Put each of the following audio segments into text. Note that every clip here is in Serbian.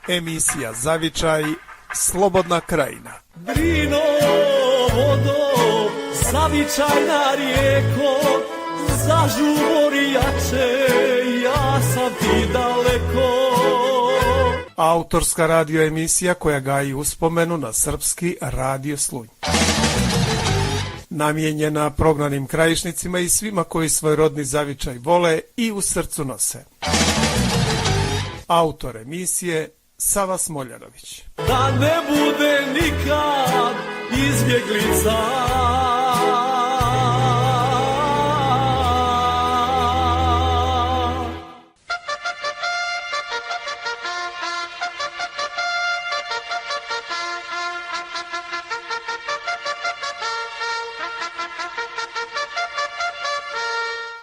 Emisija Zavičaj, Slobodna krajina. Drino vodo, zavičajna rijeko, zažubori jače, ja sam ti daleko. Autorska radio emisija koja gaji uspomenu na srpski radio Slunj. Namijenjena prognanim krajišnicima i svima koji svoj rodni zavičaj vole i u srcu nose. Autor emisije Sava Smoljanović. Da ne bude nikad izbjeglica.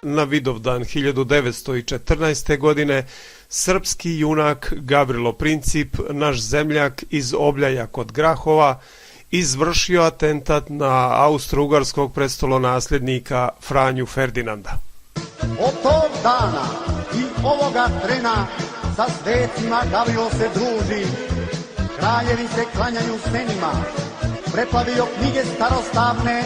Na Vidovdan 1914. godine srpski junak Gavrilo Princip, naš zemljak iz Obljaja kod Grahova, izvršio atentat na austro-ugarskog prestolonasljednika Franju Ferdinanda. Od tog dana i ovoga trena sa svecima Gavrilo se druži, kraljevi se klanjaju senima, preplavio knjige starostavne,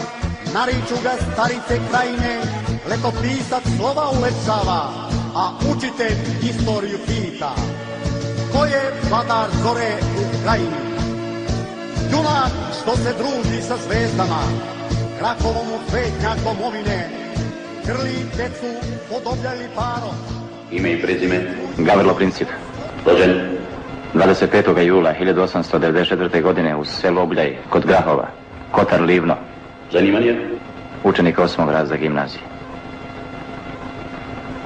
nariču ga starice krajine, letopisac slova ulepšava, a učitelj istoriju pita. Ko je vladar zore u krajini? Junak što se druži sa zvezdama, Krakovom u svetnjak domovine, grli decu pod Obljali parom. Ime i prezime Gavrilo Princip. Rođen 25. jula 1894. godine u selu Obljaj kod Grahova, Kotar Livno. Zanimanje? Učenik 8. razreda gimnazije.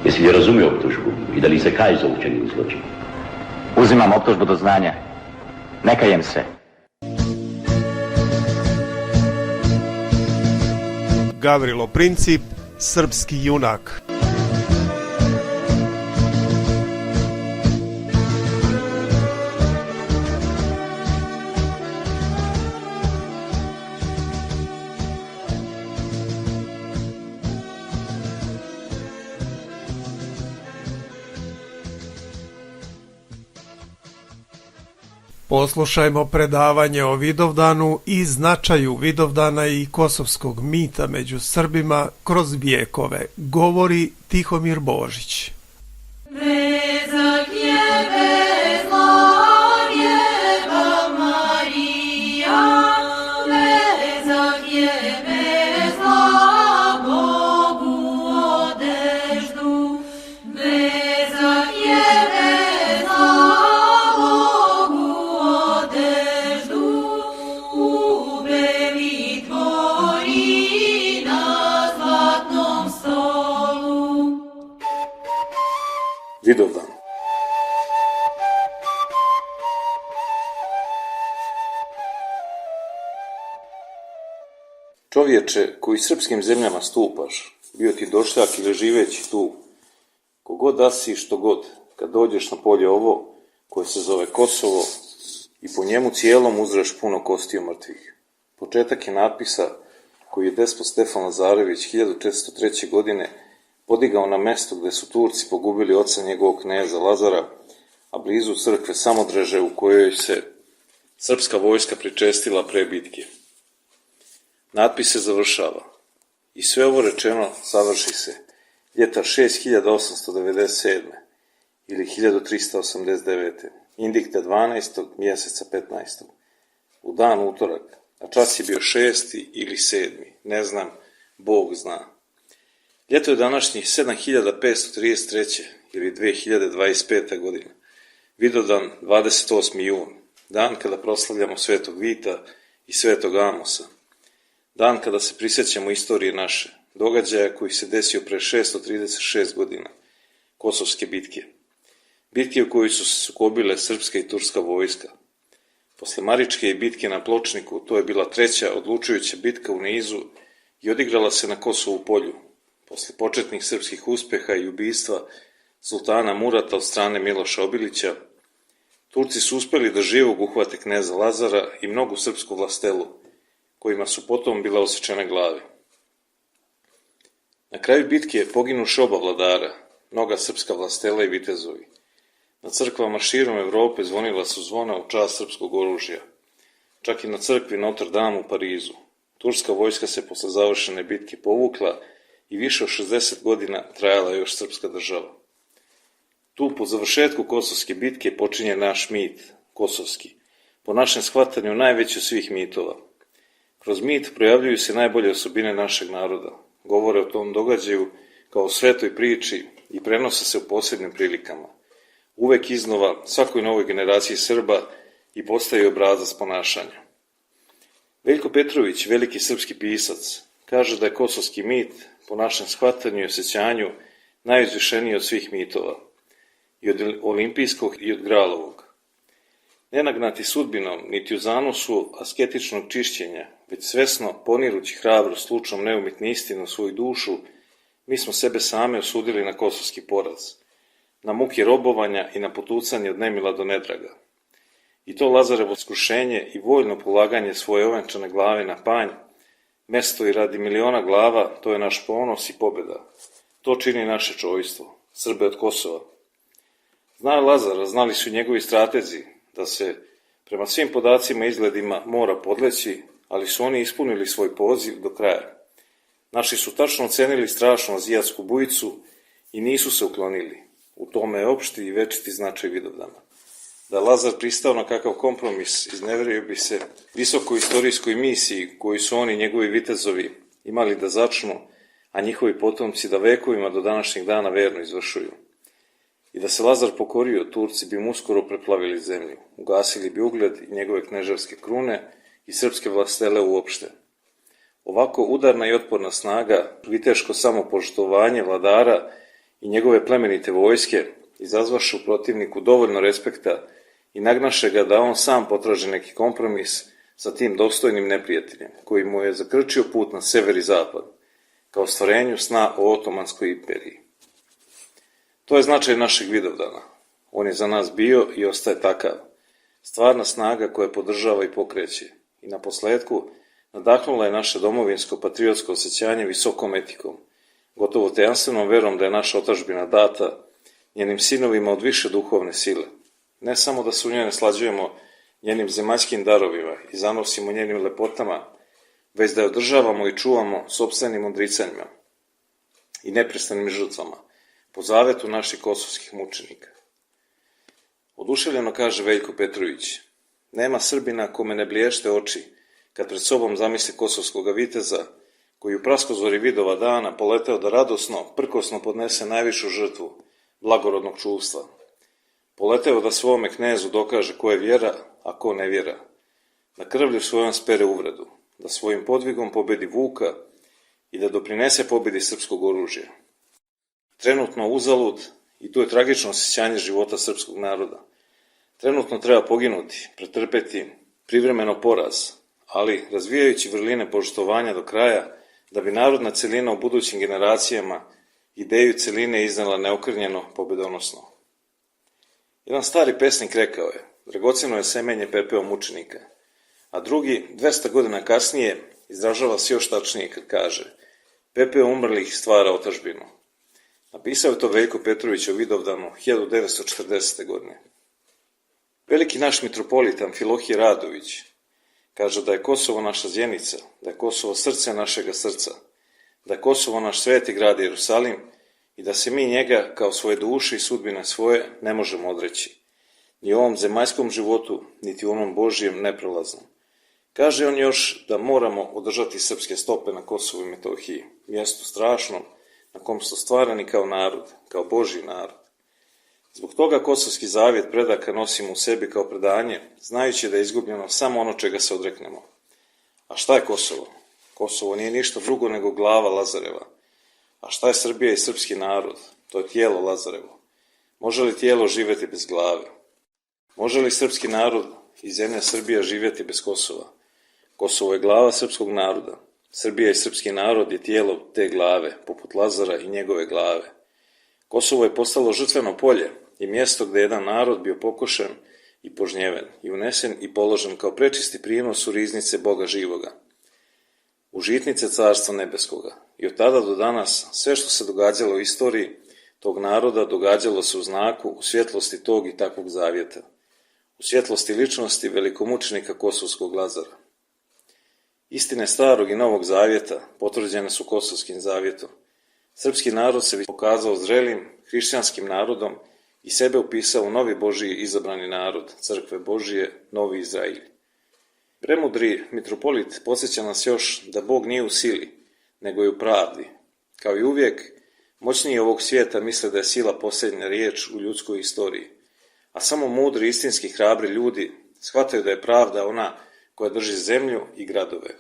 Jesi li razumio optužbu i da li se kaj za učinjeni zločin? Uzimam optužbu do znanja. Ne kajem se. Gavrilo Princip, srpski junak. Poslušajmo predavanje o Vidovdanu i značaju Vidovdana i kosovskog mita među Srbima kroz vijekove, govori Tihomir Božić. Vidovdan. Čovječe koji srpskim zemljama stupaš, bio ti došljak ili živeći tu, kogod da si što god, kad dođeš na polje ovo, koje se zove Kosovo, i po njemu cijelom uzreš puno kostiju mrtvih. Početak je natpisa koji je despot Stefan Lazarević 1403. godine podigao na mesto gde su Turci pogubili oca njegovog kneza Lazara, a blizu crkve Samodreže u kojoj se srpska vojska pričestila pre bitke. Natpis se završava. I sve ovo rečeno završi se ljeta 6897. ili 1389. Indikta 12. mjeseca 15. u dan utorak, a čas je bio 6. ili 7. ne znam, Bog zna. Ljeto je današnjih 7533. ili 2025. godina. Vidovdan 28. jun, dan kada proslavljamo Svetog Vita i Svetog Amosa. Dan kada se prisjećamo istorije naše, događaja koji se desio pre 636 godina, Kosovske bitke. Bitke u kojoj su se sukobile srpska i turska vojska. Posle Maričke i bitke na Pločniku, to je bila treća odlučujuća bitka u nizu i odigrala se na Kosovu polju. Posle početnih srpskih uspjeha i ubistva sultana Murata od strane Miloša Obilića, Turci su uspjeli da živog uhvate kneza Lazara i mnogu srpsku vlastelu, kojima su potom bila osečene glave. Na kraju bitke poginuše oba vladara, mnoga srpska vlastela i vitezovi. Na crkvama širom Evrope zvonila su zvona u čast srpskog oružja. Čak i na crkvi Notre Dame u Parizu. Turska vojska se posle završene bitke povukla i više od 60 godina trajala je još srpska država. Tu po završetku Kosovske bitke počinje naš mit, kosovski, po našem shvatanju najveći od svih mitova. Kroz mit projavljuju se najbolje osobine našeg naroda, govore o tom događaju kao o svetoj priči i prenose se u posebnim prilikama. Uvek iznova svakoj novoj generaciji Srba i postaje obrazac ponašanja. Veljko Petrović, veliki srpski pisac, kaže da je kosovski mit, po našem shvatanju i osjećanju, najuzvišeniji od svih mitova, i od olimpijskog i od Gralovog. Nenagnati sudbinom, niti u zanosu asketičnog čišćenja, već svesno ponirući hrabrost slučnom neumitni istinu u svoju dušu, mi smo sebe same osudili na kosovski poraz, na muke robovanja i na potucanje od nemila do nedraga. I to Lazarevo skrušenje i voljno polaganje svoje ovenčane glave na panj, mesto i radi miliona glava, to je naš ponos i pobjeda. To čini naše čojstvo, Srbe od Kosova. Zna Lazara, znali su njegovi stratezi, da se prema svim podacima i izgledima mora podleći, ali su oni ispunili svoj poziv do kraja. Naši su tačno ocenili strašnu azijatsku bujicu i nisu se uklonili. U tome je opšti i večiti značaj Vidovdana. Da Lazar pristao na kakav kompromis, izneverio bi se visokoj istorijskoj misiji koju su oni, njegovi vitezovi, imali da začnu, a njihovi potomci da vekovima do današnjeg dana verno izvršuju. I da se Lazar pokorio, Turci bi mu uskoro preplavili zemlju, ugasili bi ugled i njegove knežarske krune i srpske vlastele uopšte. Ovako udarna i otporna snaga, viteško samopoštovanje vladara i njegove plemenite vojske izazvaše u protivniku dovoljno respekta i nagnaše ga da on sam potraži neki kompromis sa tim dostojnim neprijateljem, koji mu je zakrčio put na sever i zapad, kao stvarenju sna o Otomanskoj imperiji. To je značaj našeg Vidovdana. On je za nas bio i ostaje takav. Stvarna snaga koja podržava i pokreće. I na posledku nadahnula je naše domovinsko-patriotsko osjećanje visokom etikom, gotovo tajanstvenom verom da je naša otadžbina data njenim sinovima od više duhovne sile. Ne samo da se u njoj naslađujemo njenim zemaljskim darovima i zanosimo njenim lepotama, već da je održavamo i čuvamo sopstvenim odricanjima i neprestanim žrtvama, po zavetu naših kosovskih mučenika. Oduševljeno kaže Veljko Petrović, nema Srbina kome ne bliješte oči, kad pred sobom zamisli kosovskoga viteza, koji u praskozori Vidova dana poleteo da radosno, prkosno podnese najvišu žrtvu blagorodnog čuvstva. Poleteo da svome knezu dokaže ko je vjera, a ko ne vjera. Da krvlju svojom spere uvredu, da svojim podvigom pobedi Vuka i da doprinese pobedi srpskog oružja. Trenutno uzalud, i to je tragično osjećanje života srpskog naroda. Trenutno treba poginuti, pretrpeti privremeno poraz, ali razvijajući vrline poštovanja do kraja, da bi narodna celina u budućim generacijama ideju celine iznela neokrnjeno, pobedonosno. Jedan stari pesnik rekao je, dragoceno je semenje pepeo mučenika, a drugi, 200 godina kasnije, izražava se još tačnije kad kaže, pepeo umrlih stvara otadžbinu. Napisao je to Veljko Petrović o Vidovdanu 1940. godine. Veliki naš mitropolit Amfilohije Radović kaže da je Kosovo naša zjenica, da je Kosovo srce našega srca, da je Kosovo naš sveti grad Jerusalim i da se mi njega kao svoje duše i sudbine svoje ne možemo odreći. Ni u ovom zemaljskom životu, niti u onom Božijem neprolaznom. Kaže on još da moramo održati srpske stope na Kosovu i Metohiji, mjestu strašnom, na kom su stvarani kao narod, kao Božji narod. Zbog toga kosovski zavjet predaka nosimo u sebi kao predanje, znajući da je izgubljeno samo ono čega se odreknemo. A šta je Kosovo? Kosovo nije ništa drugo nego glava Lazareva. A šta je Srbija i srpski narod? To je tijelo Lazarevo. Može li tijelo živjeti bez glave? Može li srpski narod i zemlja Srbija živjeti bez Kosova? Kosovo je glava srpskog naroda. Srbija i srpski narod je tijelo te glave, poput Lazara i njegove glave. Kosovo je postalo žrtveno polje i mjesto gdje jedan narod bio pokošen i požnjeven i unesen i položen kao prečisti prinos u riznice Boga živoga, u žitnice Carstva nebeskoga. I od tada do danas sve što se događalo u istoriji tog naroda događalo se u znaku, u svjetlosti tog i takvog zavjeta, u svjetlosti ličnosti velikomučenika Kosovskog Lazara. Istine starog i novog zavjeta potvrđene su Kosovskim zavjetom. Srpski narod se pokazao zrelim hrišćanskim narodom i sebe upisao u novi Božji izabrani narod, crkve Božije, Novi Izrailj. Premudri mitropolit podsjeća nas još da Bog nije u sili, nego je u pravdi. Kao i uvijek, moćniji ovog svijeta misle da je sila posljednja riječ u ljudskoj istoriji, a samo mudri, istinski, hrabri ljudi shvataju da je pravda ona koja drži zemlju i gradove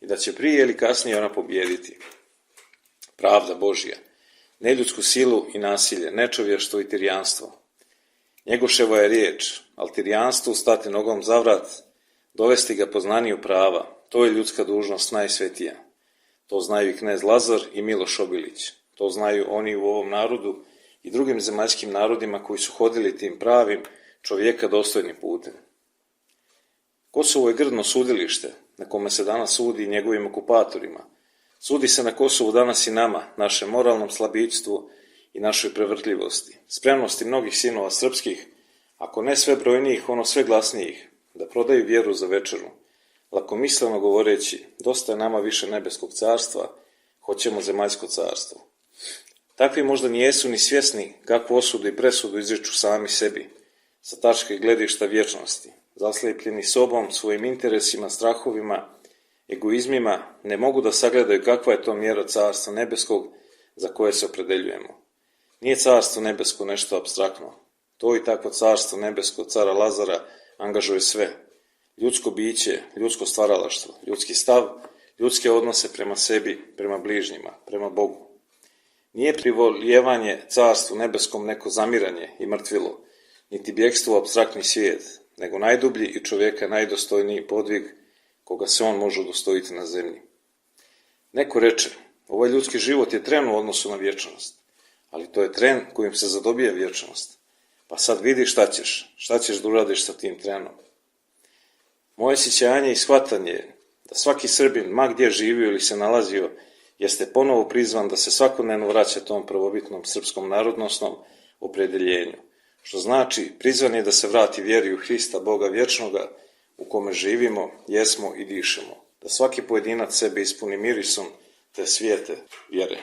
i da će prije ili kasnije ona pobijediti. Pravda Božja, ne ljudsku silu i nasilje, nečovještvo i tirijanstvo. Njegoševa je riječ, ali tirijanstvu stati nogom za vrat, dovesti ga poznaniju prava, to je ljudska dužnost najsvetija. To znaju i knez Lazar i Miloš Obilić. To znaju oni u ovom narodu i drugim zemaljskim narodima koji su hodili tim pravim, čovjeka dostojnim putem. Kosovo je grdno sudilište na kome se danas sudi njegovim okupatorima. Sudi se na Kosovu danas i nama, našem moralnom slabićstvu i našoj prevrtljivosti, spremnosti mnogih sinova srpskih, ako ne sve brojnijih, ono sve glasnijih, da prodaju vjeru za večeru, lakomisleno govoreći, dosta je nama više nebeskog carstva, hoćemo zemaljsko carstvo. Takvi možda nijesu ni svjesni kakvu osudu i presudu izriču sami sebi, sa tačke gledišta vječnosti, zaslijepljeni sobom, svojim interesima, strahovima, egoizmima, ne mogu da sagledaju kakva je to mjera carstva nebeskog za koje se opredeljujemo. Nije carstvo nebesko nešto apstraktno. To i takvo carstvo nebesko cara Lazara angažuje sve. Ljudsko biće, ljudsko stvaralaštvo, ljudski stav, ljudske odnose prema sebi, prema bližnjima, prema Bogu. Nije privoljevanje carstvu nebeskom neko zamiranje i mrtvilo, niti bjegstvo u apstraktni svijet, nego najdublji i čovjeka najdostojniji podvig koga se on može udostojiti na zemlji. Neko reče, ovaj ljudski život je tren u odnosu na vječnost, ali to je tren kojim se zadobija vječnost. Pa sad vidi šta ćeš da uradiš sa tim trenom. Moje sjećanje i shvatanje je da svaki Srbin, ma gdje živio ili se nalazio, jeste ponovo prizvan da se svakodnevno vraća tom prvobitnom srpskom narodnosnom opredeljenju, što znači prizvan je da se vrati vjeri u Hrista, Boga vječnoga, u kome živimo, jesmo i dišemo, da svaki pojedinac sebe ispuni mirisom te svijete vjere.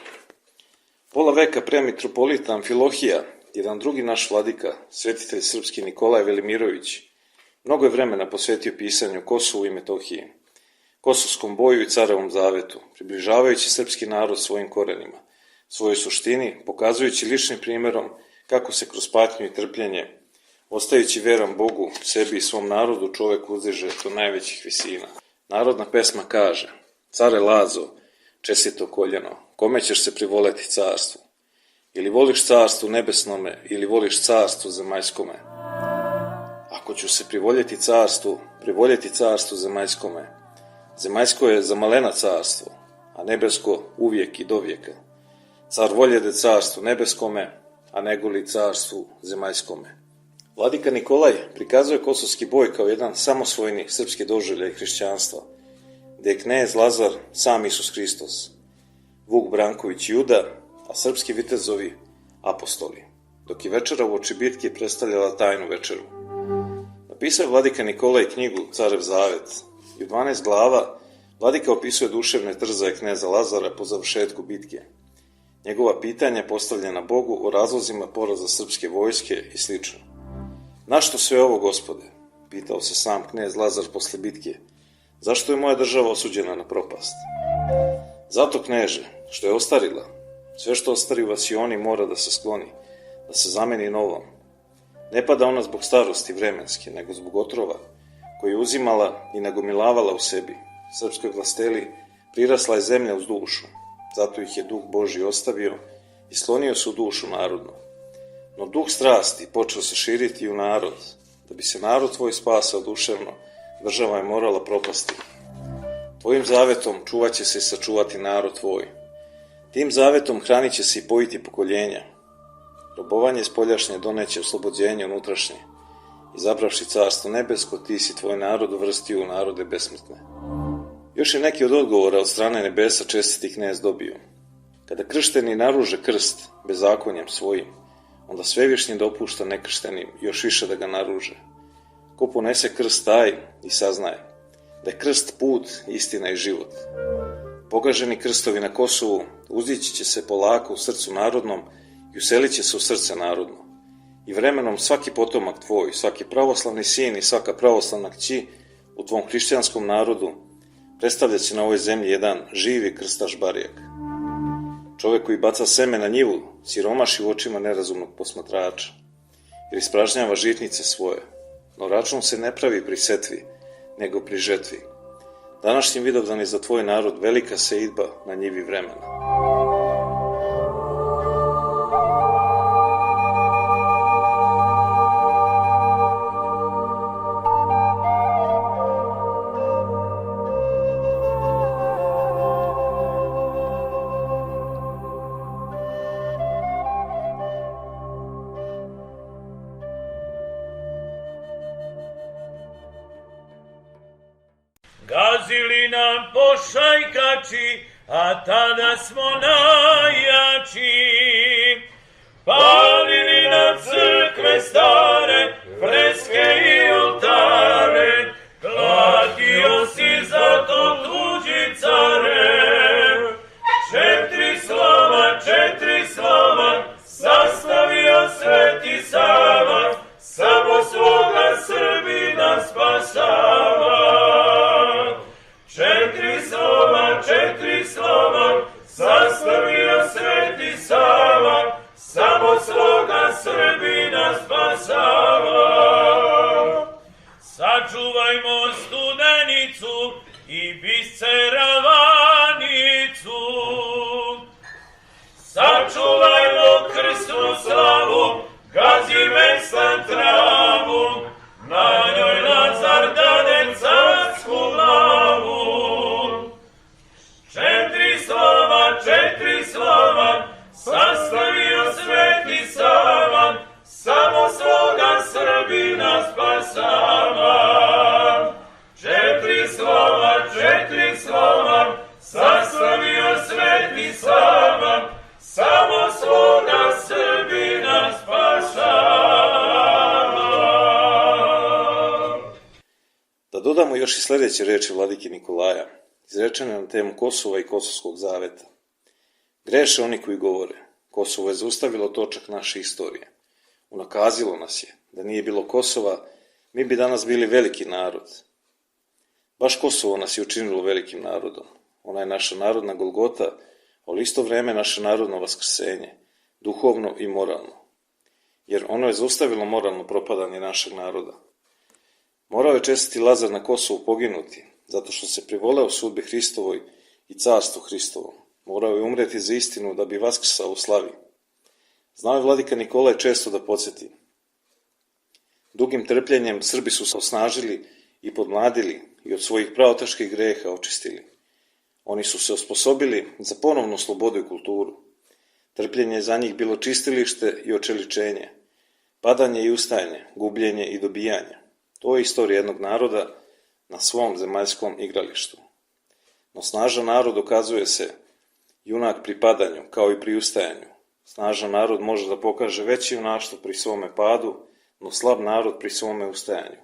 Pola veka pre mitropolita Amfilohija, jedan drugi naš vladika, svetitelj srpski Nikolaj Velimirović, mnogo je vremena posvetio pisanju Kosovu i Metohiji, Kosovskom boju i carevom zavetu, približavajući srpski narod svojim korenima, svojoj suštini, pokazujući ličnim primjerom kako se kroz patnju i trpljenje, ostajući veran Bogu, sebi i svom narodu, čovjek uzdiže do najvećih visina. Narodna pesma kaže, care Lazo, čestito koljeno, kome ćeš se privoleti carstvu? Ili voliš carstvu nebesnome, ili voliš carstvu zemaljskome? Ako ću se privoljeti carstvu zemaljskome. Zemaljsko je za malena carstvo, a nebesko uvijek i dovijeka. Car voljede carstvu nebeskome, a negoli carstvu zemaljskome. Vladika Nikolaj prikazuje kosovski boj kao jedan samosvojni srpski doživljaj hrišćanstva, gdje je knez Lazar sam Isus Hristos, Vuk Branković Juda, a srpski vitezovi apostoli, dok je večera u oči bitke predstavljala tajnu večeru. Napisao je vladika Nikolaj knjigu Carev zavet i u 12 glava vladika opisuje duševne trzaje kneza Lazara po završetku bitke, njegova pitanja postavljena Bogu o razlozima poraza srpske vojske i sl. Našto sve ovo, Gospode? Pitao se sam knez Lazar posle bitke. Zašto je moja država osuđena na propast? Zato, kneže, što je ostarila. Sve što ostari u vasioni mora da se skloni, da se zameni novom. Ne pada ona zbog starosti vremenske, nego zbog otrova, koji je uzimala i nagomilavala u sebi. Srpskoj vlasteli prirasla je zemlja uz dušu, zato ih je duh Božji ostavio i slonio se u dušu narodnu. No duh strasti počeo se širiti u narod. Da bi se narod tvoj spasao duševno, država je morala propasti. Tvojim zavetom čuvat će se i sačuvati narod tvoj. Tim zavetom hranit će se i pojiti pokoljenja. Robovanje spoljašnje doneće oslobođenje unutrašnje. Izabravši carstvo nebesko, ti si tvoj narod uvrstio u narode besmrtne. Još je neki od odgovora od strane nebesa čestiti knez dobio. Kada kršteni naruže krst bezakonjem svojim, onda Svevišnji dopušta nekrštenim još više da ga naruže. Ko ponese krst taj i saznaje da je krst put, istina i život. Pogaženi krstovi na Kosovu uzdići će se polako u srcu narodnom i uselit će se u srce narodno. I vremenom svaki potomak tvoj, svaki pravoslavni sin i svaka pravoslavna kći u tvom hrišćanskom narodu predstavlja će na ovoj zemlji jedan živi krstaš barijak. Čovek koji baca seme na njivu siromaši u očima nerazumnog posmatrača, jer ispražnjava žitnice svoje, no račun se ne pravi pri setvi, nego pri žetvi. Današnji Vidovdan je za tvoj narod velika seidba na njivi vremena. Gazili nam pošajkači, a tada smo najjači. Palili nam crkve stare, freske i oltare, platio si za to tuđi care. 4 slova, sastavio Sveti Sava, samo svoga Srbina spasava. 4 slova, sastavio Sveti Sava, samo svoga Srbina spasava. Sačuvajmo Studenicu i biseravanicu, sačuvajmo krsnu slavu, Gazimestan travu, na njoj Lazar dade carsku glavu. 4 slova, sastavio Sveti Sava, samo svoga Srbina spasava. 4 slova, sastavio Sveti Sava, samo svoga Srbina spasava. Da dodamo još i sljedeće reči vladike Nikolaja, izrečene na temu Kosova i Kosovskog zaveta. Greše oni koji govore, Kosovo je zaustavilo točak naše istorije. Unakazilo nas je, da nije bilo Kosova, mi bi danas bili veliki narod. Baš Kosovo nas je učinilo velikim narodom. Ona je naša narodna Golgota, ali isto vreme naše narodno vaskrsenje, duhovno i moralno. Jer ono je zaustavilo moralno propadanje našeg naroda. Morao je čestiti Lazar na Kosovu poginuti, zato što se privoleo sudbi Hristovoj i carstvu Hristovom. Morao je umreti za istinu da bi vaskrsao u slavi. Znao je vladika Nikolaj često da podsjeti. Dugim trpljenjem Srbi su se osnažili i podmladili i od svojih pravotaških greha očistili. Oni su se osposobili za ponovnu slobodu i kulturu. Trpljenje je za njih bilo čistilište i očeličenje, padanje i ustajanje, gubljenje i dobijanje. To je istorija jednog naroda na svom zemaljskom igralištu. No snažan narod dokazuje se junak pri padanju, kao i pri ustajanju. Snažan narod može da pokaže veće junaštvo pri svome padu, no slab narod pri svome ustajanju.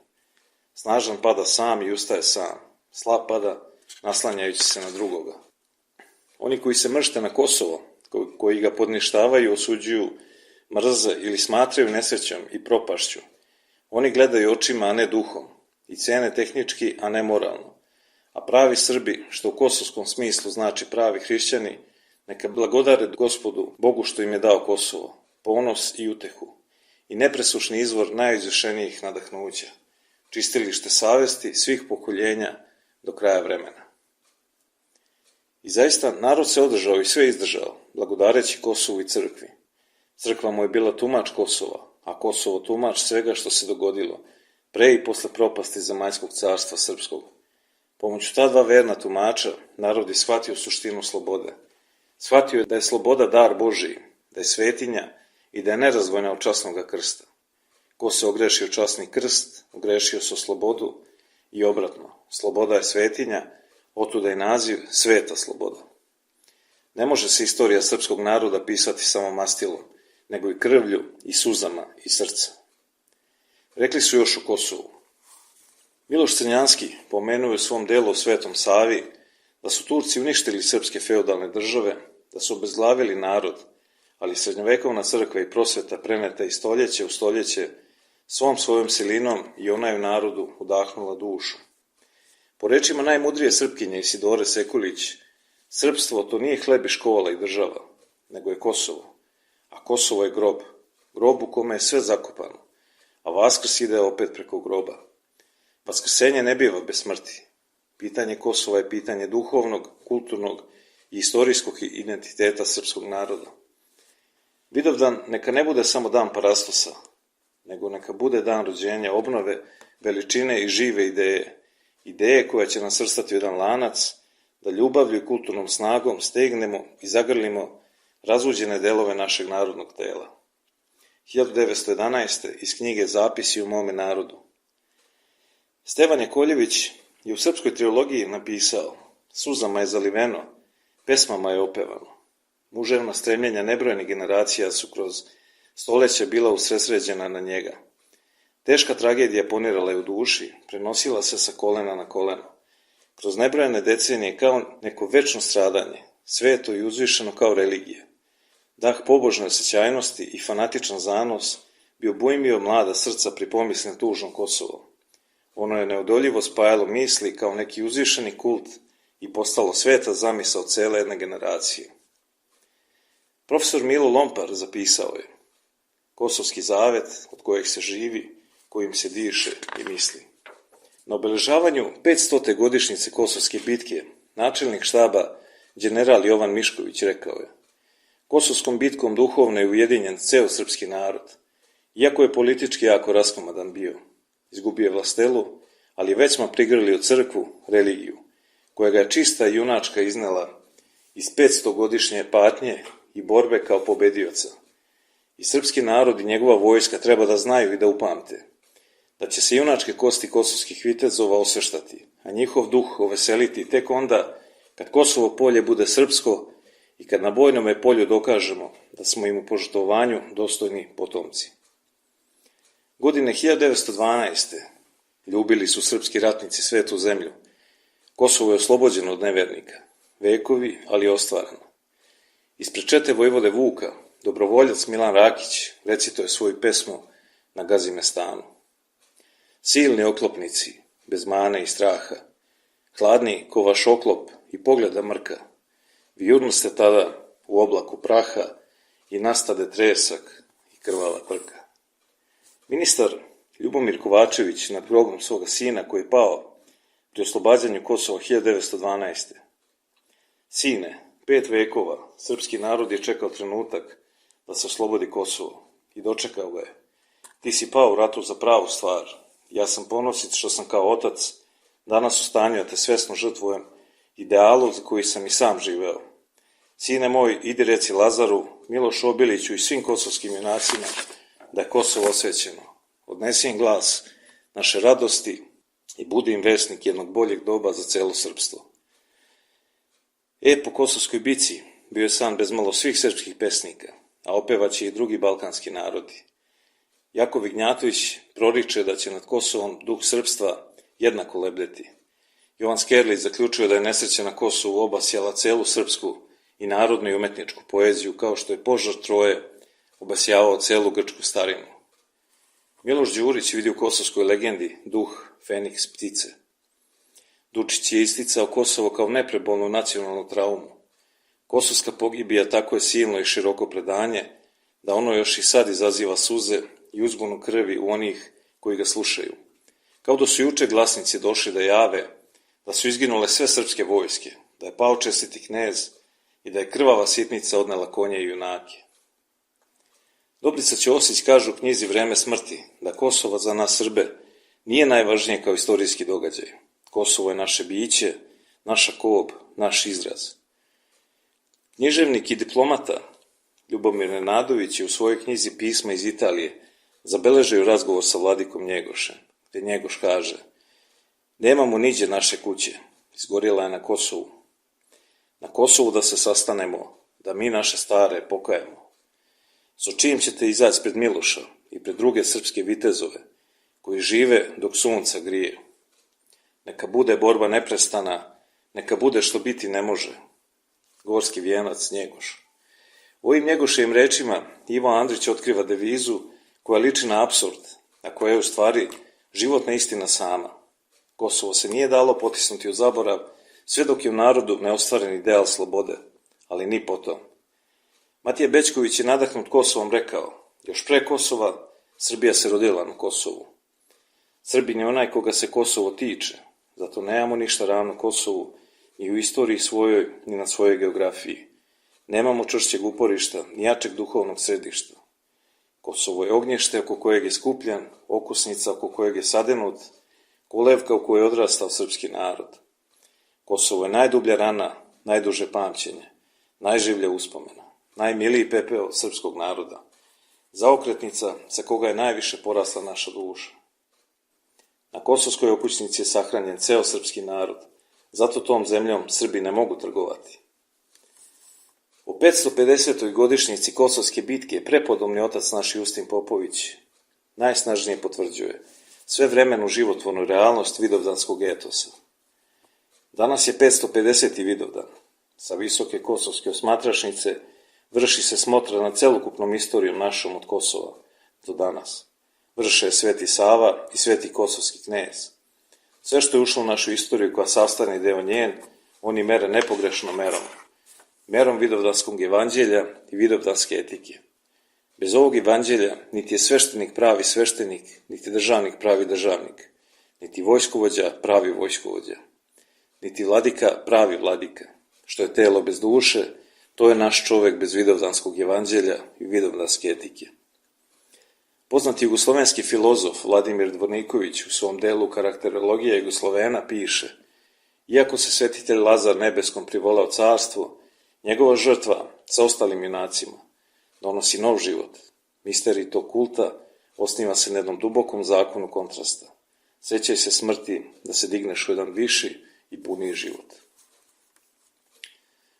Snažan pada sam i ustaje sam. Slab pada naslanjajući se na drugoga. Oni koji se mršte na Kosovo, koji ga podništavaju, osuđuju, mrze ili smatraju nesrećom i propašću, oni gledaju očima, a ne duhom, i cene tehnički, a ne moralno. A pravi Srbi, što u kosovskom smislu znači pravi hrišćani, neka blagodare Gospodu, Bogu što im je dao Kosovo, ponos i utehu, i nepresušni izvor najizvršenijih nadahnuća, čistilište savesti svih pokoljenja do kraja vremena. I zaista narod se održao i sve izdržao, blagodareći Kosovu i crkvi. Crkva mu je bila tumač Kosova, a Kosovo tumač svega što se dogodilo, pre i posle propasti zemaljskog carstva srpskog. Pomoću ta dva verna tumača, narod je shvatio suštinu slobode. Shvatio je da je sloboda dar Božiji, da je svetinja i da je nerazdvojna od časnog krsta. Ko se ogreši o časni krst, ogrešio se o slobodu i obratno. Sloboda je svetinja, otuda je naziv sveta sloboda. Ne može se istorija srpskog naroda pisati samo mastilom, nego i krvlju i suzama i srca. Rekli su još o Kosovu. Miloš Crnjanski pomenuo je u svom delu o Svetom Savi da su Turci uništili srpske feudalne države, da su obezglavili narod, ali srednjovekovna crkva i prosveta preneta iz stoljeća u stoljeće svom svojom silinom i ona je u narodu udahnula dušu. Po rečima najmudrije Srpkinje Isidore Sekulić, srpstvo to nije hleb i škola i država, nego je Kosovo. A Kosovo je grob, grob u kome je sve zakopano, a Vaskrs ide opet preko groba. Vaskrsenje ne biva bez smrti. Pitanje Kosova je pitanje duhovnog, kulturnog i istorijskog identiteta srpskog naroda. Vidovdan neka ne bude samo dan parastosa, nego neka bude dan rođenja obnove, veličine i žive ideje. Ideje koja će nas svrstati u jedan lanac, da ljubavlju i kulturnom snagom stegnemo i zagrlimo razuđene delove našeg narodnog tela. 1911. iz knjige Zapisi u mome narodu. Stevan Jakoljević je u srpskoj trilogiji napisao: suzama je zaliveno, pesmama je opevano. Muževna stremljenja nebrojenih generacija su kroz stoljeća bila usredsređena na njega. Teška tragedija ponirala je u duši, prenosila se sa kolena na koleno. Kroz nebrojene decenije kao neko večno stradanje, sveto i uzvišeno kao religije. Dah pobožne osjećajnosti i fanatičan zanos bi obujmio mlada srca pri pomisli na tužnom Kosovo. Ono je neodoljivo spajalo misli kao neki uzvišeni kult i postalo sveta zamisao cele jedne generacije. Profesor Milo Lompar zapisao je: Kosovski zavet od kojeg se živi, kojim se diše i misli. Na obeležavanju 500. godišnjice Kosovske bitke načelnik štaba general Jovan Mišković rekao je: Kosovskom bitkom duhovno je ujedinjen ceo srpski narod, iako je politički jako raskomadan bio. Izgubio je vlastelu, ali već smo prigrlili u crkvu, religiju, koja ga je čista i junačka iznela iz 500-godišnje patnje i borbe kao pobedioca. I srpski narod i njegova vojska treba da znaju i da upamte da će se junačke kosti kosovskih vitezova osveštati, a njihov duh oveseliti tek onda kad Kosovo polje bude srpsko i kad na bojnome polju dokažemo da smo im u požrtvovanju dostojni potomci. Godine 1912. ljubili su srpski ratnici svetu zemlju. Kosovo je oslobođeno od nevernika. Vekovi, ali ostvareno. Ispred čete vojvode Vuka, dobrovoljac Milan Rakić recituje svoju pesmu Na Gazimestanu. Silni oklopnici, bez mane i straha, hladni ko vaš oklop i pogleda mrka, vi jurnuste tada u oblaku praha i nastade tresak i krvava prka. Ministar Ljubomir Kovačević nad grobom svoga sina koji je pao pri oslobađanju Kosova 1912. Sine, 5 vekova srpski narod je čekao trenutak da se oslobodi Kosovo i dočekao ga je. Ti si pao u ratu za pravu stvar. Ja sam ponosit što sam kao otac danas u stanju da te svesno žrtvujem idealu za koji sam i sam živeo. Sine moj, idi reci Lazaru, Milošu Obiliću i svim kosovskim junacima da je Kosovo osvećeno. Odnesi im glas naše radosti i budi im vesnik jednog boljeg doba za celo srpstvo. Po Kosovskoj bici bio je san bezmalo svih srpskih pesnika, a opevaće i drugi balkanski narodi. Jakov Ignjatović proriče da će nad Kosovom duh srpstva jednako lebdeti. Jovan Skerlić zaključuje da je nesreća na Kosovu obasjala celu srpsku i narodnu i umetničku poeziju, kao što je požar Troje obasjavao celu grčku starinu. Miloš Đurić vidi u kosovskoj legendi duh Feniks ptice. Dučić je isticao Kosovo kao neprebolnu nacionalnu traumu. Kosovska pogibija tako je silno i široko predanje da ono još i sad izaziva suze i uzbunu krvi u onih koji ga slušaju. Kao da su juče glasnici došli da jave da su izginule sve srpske vojske, da je pao čestiti knez i da je krvava sitnica odnela konje i junake. Dobrica Ćosić kaže u knjizi Vreme smrti da Kosovo za nas Srbe nije najvažnije kao istorijski događaj. Kosovo je naše biće, naša kob, naš izraz. Književnik i diplomata Ljubomir Nenadović je u svojoj knjizi Pisma iz Italije zabeležio razgovor sa vladikom Njegošem, gde Njegoš kaže: nemamo niđe naše kuće, izgorjela je na Kosovu. Na Kosovu da se sastanemo, da mi naše stare pokajemo. So čim ćete izaći pred Miloša i pred druge srpske vitezove, koji žive dok sunca grije. Neka bude borba neprestana, neka bude što biti ne može. Gorski vijenac Njegoš. Ovim Njegoševim rečima Ivo Andrić otkriva devizu koja liči na apsurd, a koja je u stvari životna istina sama. Kosovo se nije dalo potisnuti u zaborav, sve dok je u narodu neostvareni ideal slobode, ali ni po to. Matija Bećković je nadahnut Kosovom rekao, još pre Kosova, Srbija se rodila na Kosovu. Srbin je onaj koga se Kosovo tiče, zato nemamo ništa ravno Kosovu, ni u istoriji svojoj, ni na svojoj geografiji. Nemamo čvršćeg uporišta, ni jačeg duhovnog središta. Kosovo je ognjište oko kojeg je skupljan, okusnica oko kojeg je sadenut, kolevka u kojoj je odrastao srpski narod. Kosovo je najdublja rana, najduže pamćenje, najživlja uspomena, najmiliji pepeo srpskog naroda, zaokretnica sa koga je najviše porasla naša duša. Na kosovskoj okućnici je sahranjen ceo srpski narod, zato tom zemljom Srbi ne mogu trgovati. U 550. godišnjici Kosovske bitke prepodobni otac naš Justin Popović najsnažnije potvrđuje svevremenu životvornu realnost vidovdanskog etosa. Danas je 550. Vidovdan. Sa visoke kosovske osmatrašnice vrši se smotra na celokupnom istorijom našom od Kosova do danas. Vrše je Sveti Sava i Sveti Kosovski knez. Sve što je ušlo u našu istoriju koja sastavni deo njen, oni mere nepogrešnom merom. Merom vidovdanskog evanđelja i vidovdanske etike. Bez ovog evanđelja niti je sveštenik pravi sveštenik, niti državnik pravi državnik, niti vojskovođa pravi vojskovođa, niti vladika pravi vladika. Što je telo bez duše, to je naš čovek bez vidovdanskog evanđelja i vidovdanske etike. Poznati jugoslovenski filozof Vladimir Dvorniković u svom delu Karakterologija Jugoslovena piše: iako se svetitelj Lazar nebeskom privoleo carstvo, njegova žrtva sa ostalim junacima donosi nov život. Misterij tog kulta osniva se na jednom dubokom zakonu kontrasta. Sećaj se smrti da se digneš u jedan viši i puniji život.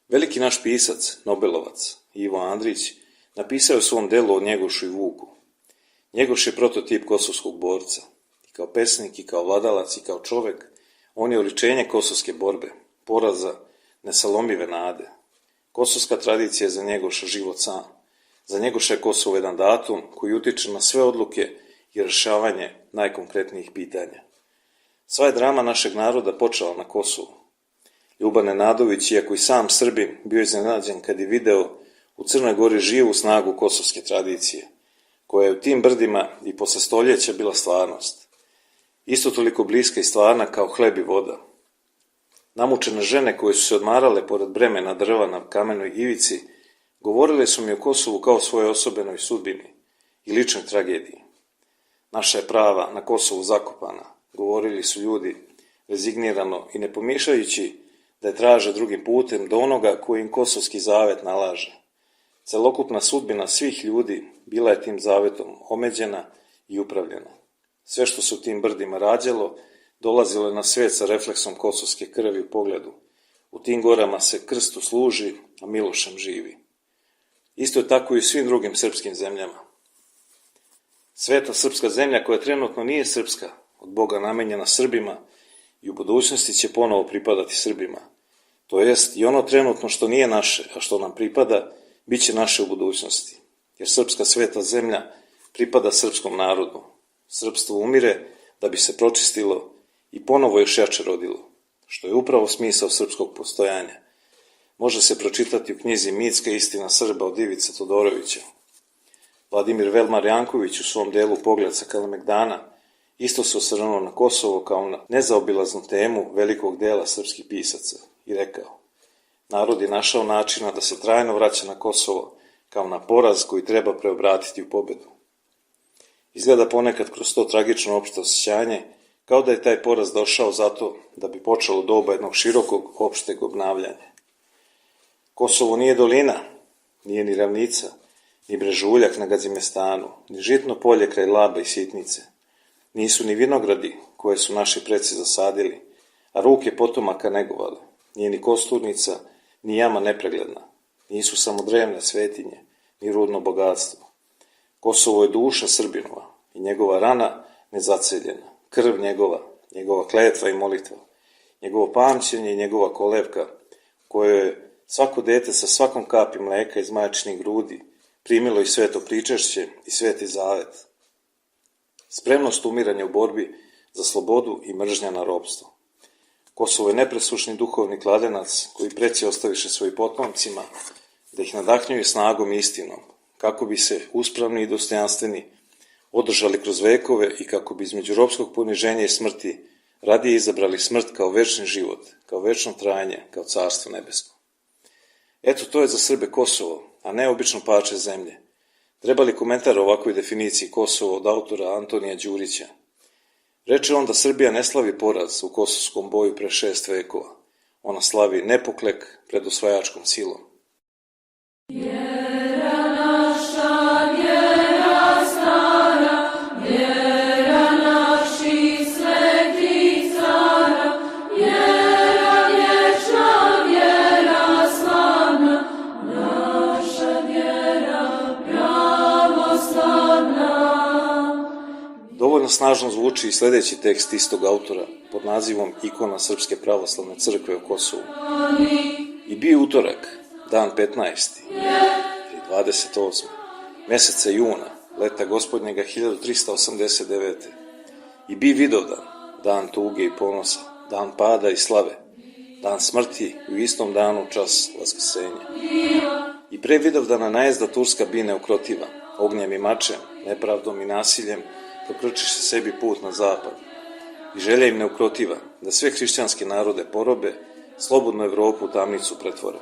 Veliki naš pisac, Nobelovac, Ivo Andrić, napisao je u svom delu o Njegošu i Vuku. Njegoš je prototip kosovskog borca. I kao pesnik, i kao vladalac, i kao čovek, on je oličenje kosovske borbe, poraza, nesalomive nade. Kosovska tradicija je za Njegoša život sam. Za Njegoša je Kosovo jedan datum koji utiče na sve odluke i rešavanje najkonkretnijih pitanja. Sva je drama našeg naroda počela na Kosovu. Ljuban Nenadović, iako i sam Srbin, bio iznenađen kad je video u Crnoj Gori živu snagu kosovske tradicije, koja je u tim brdima i posle stoljeća bila stvarnost. Isto toliko bliska i stvarna kao hleb i voda. Namučene žene koje su se odmarale pored bremena drva na kamenoj ivici, govorile su mi o Kosovu kao svojoj osobenoj sudbini i ličnoj tragediji. Naša je prava na Kosovu zakopana, govorili su ljudi, rezignirano i ne pomišljajući da je traže drugim putem do onoga koji im kosovski zavet nalaže. Celokupna sudbina svih ljudi bila je tim zavetom omeđena i upravljena. Sve što se u tim brdima rađalo, dolazilo je na svet sa refleksom kosovske krvi u pogledu. U tim gorama se krstu služi, a Milošem živi. Isto je tako i u svim drugim srpskim zemljama. Sveta srpska zemlja koja trenutno nije srpska, od Boga namenjena Srbima i u budućnosti će ponovo pripadati Srbima. To jest i ono trenutno što nije naše, a što nam pripada, bit će naše u budućnosti. Jer srpska sveta zemlja pripada srpskom narodu. Srpstvo umire da bi se pročistilo i ponovo još jače rodilo, što je upravo smisao srpskog postojanja. Može se pročitati u knjizi Mitska istina Srba od Ivice Todorovića. Vladimir Velmar Janković u svom delu Pogled sa Kalemegdana isto se osvrnuo na Kosovo kao na nezaobilaznu temu velikog dela srpskih pisaca i rekao: narod je našao načina da se trajno vraća na Kosovo kao na poraz koji treba preobratiti u pobedu. Izgleda ponekad kroz to tragično opšte osjećanje kao da je taj poraz došao zato da bi počelo doba jednog širokog opšteg obnavljanja. Kosovo nije dolina, nije ni ravnica, ni brežuljak na Gazimestanu, ni žitno polje kraj Labe i Sitnice. Nisu ni vinogradi koje su naši preci zasadili, a ruke potomaka negovale. Nije ni kosturnica, ni jama nepregledna, nisu samo drevne svetinje, ni rudno bogatstvo. Kosovo je duša Srbinova i njegova rana nezaceljena, krv njegova kletva i molitva, njegovo pamćenje i njegova kolevka, koje je svako dete sa svakom kapi mleka iz majčinih grudi primilo i sveto pričešće i sveti zavet. Spremnost umiranja u borbi za slobodu i mržnja na ropstvo. Kosovo je nepresušni duhovni kladenac koji preci ostaviše svojim potomcima da ih nadahnjuje snagom i istinom, kako bi se uspravni i dostojanstveni održali kroz vekove i kako bi između ropskog poniženja i smrti radije izabrali smrt kao večni život, kao večno trajanje, kao carstvo nebesko. Eto, to je za Srbe Kosovo, a ne obično parče zemlje. Treba li komentar o ovakvoj definiciji Kosovo od autora Antonija Đurića? Reče on da Srbija ne slavi poraz u kosovskom boju pre 6 vekova. Ona slavi nepoklek pred osvajačkom silom. Dovoljno snažno zvuči i sljedeći tekst istog autora pod nazivom Ikona Srpske pravoslavne crkve u Kosovu. I bio utorak, dan 15. ili 28. meseca juna, leta gospodnjega 1389. I bi Vidovdan, dan tuge i ponosa, dan pada i slave, dan smrti i u istom danu čas vaskrsenja. I pre Vidovdana najezda turska bi neukrotiva, ognjem i mačem, nepravdom i nasiljem, prokrčiše sebi put na zapad i želja im neukrotiva da sve hrišćanske narode porobe, slobodnu Evropu u tamnicu pretvore.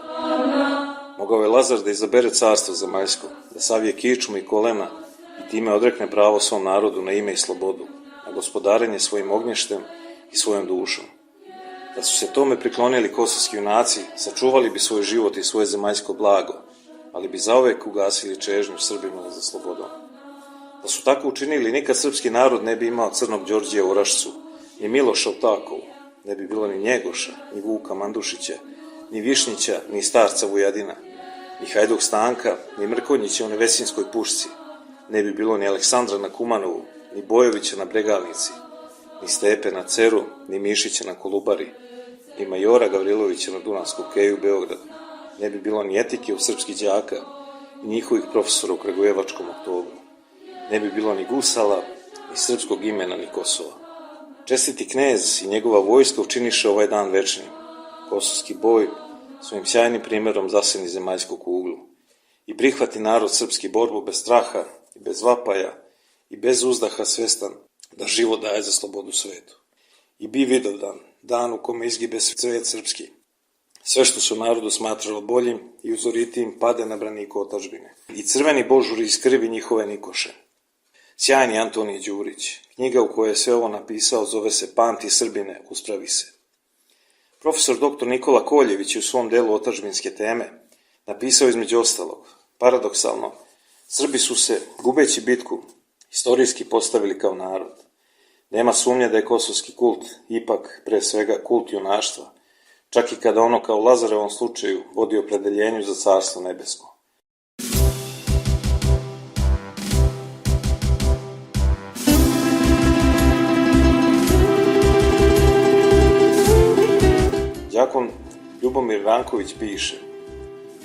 Mogao je Lazar da izabere carstvo zemaljsko, da savije kičmu i kolena i time odrekne pravo svom narodu na ime i slobodu, na gospodarenje svojim ognjištem i svojom dušom. Da su se tome priklonili kosovski junaci, sačuvali bi svoj život i svoje zemaljsko blago, ali bi zauvek ugasili čežnju Srbima za slobodom. Da su tako učinili, nikad srpski narod ne bi imao Crnog Đorđija u Rašcu, ni Miloša u Takovu, ne bi bilo ni Njegoša, ni Vuka Mandušića, ni Višnjića, ni starca Vujadina, ni Hajduk Stanka, ni Mrkonjića u Nevesinskoj pušci, ne bi bilo ni Aleksandra na Kumanovu, ni Bojovića na Bregalnici, ni Stepe na Ceru, ni Mišića na Kolubari, ni majora Gavrilovića na Dunavskom keju u Beogradu, ne bi bilo ni etike u srpskih đaka, ni njihovih profesora u Kragujevačkom oktobru, ne bi bilo ni gusala, ni srpskog imena, ni Kosova. Čestiti knez i njegova vojska učiniše ovaj dan večnim. Kosovski boj svojim sjajnim primjerom zaseni zemaljsku kuglu i prihvati narod srpski borbu bez straha i bez vapaja i bez uzdaha svestan da život daje za slobodu svetu. I bi Vidovdan, dan u kome izgibe svet srpski. Sve što su narodu smatralo boljim i uzoritijim pade na braniku otadžbine. I crveni božuri iz krvi njihove nikoše. Sjajni Antonije Đurić, knjiga u kojoj je sve ovo napisao zove se Pamti Srbine, uspravi se. Profesor dr. Nikola Koljević u svom delu otadžbinske teme napisao između ostalog, paradoksalno, Srbi su se, gubeći bitku, istorijski postavili kao narod. Nema sumnje da je kosovski kult ipak pre svega kult junaštva, čak i kada ono kao u Lazarevom slučaju vodi opredeljenju za carstvo nebesko. Đakon Ljubomir Ranković piše: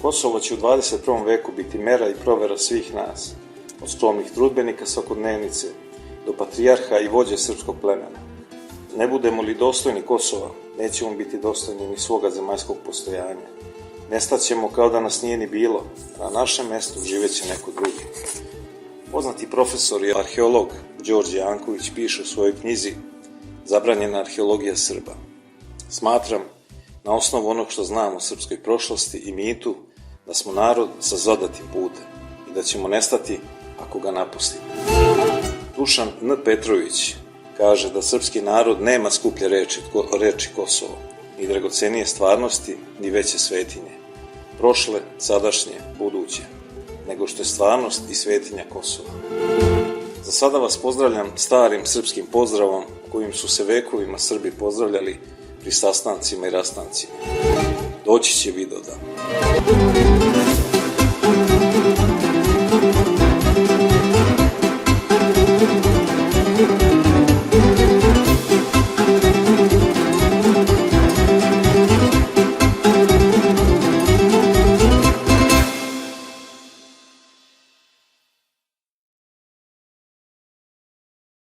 Kosovo će u 21. veku biti mera i provera svih nas, od skromnih trudbenika svakodnevnice do patrijarha i vođe srpskog plemena. Ne budemo li dostojni Kosova, nećemo biti dostojni ni svoga zemaljskog postojanja. Nestaćemo kao da nas nije ni bilo, a na našem mestu živeće neko drugi. Poznati profesor i arheolog Đorđe Janković piše u svojoj knjizi Zabranjena arheologija Srba. Smatram, na osnovu onog što znam o srpskoj prošlosti i mitu, da smo narod sa zadatim putem i da ćemo nestati ako ga napustimo. Dušan N. Petrović kaže da srpski narod nema skuplje reči Kosovo, ni dragocenije stvarnosti, ni veće svetinje, prošle, sadašnje, buduće, nego što je stvarnost i svetinja Kosova. Za sada vas pozdravljam starim srpskim pozdravom kojim su se vekovima Srbi pozdravljali pri sastancima i rastancima. doći će Vidovdan.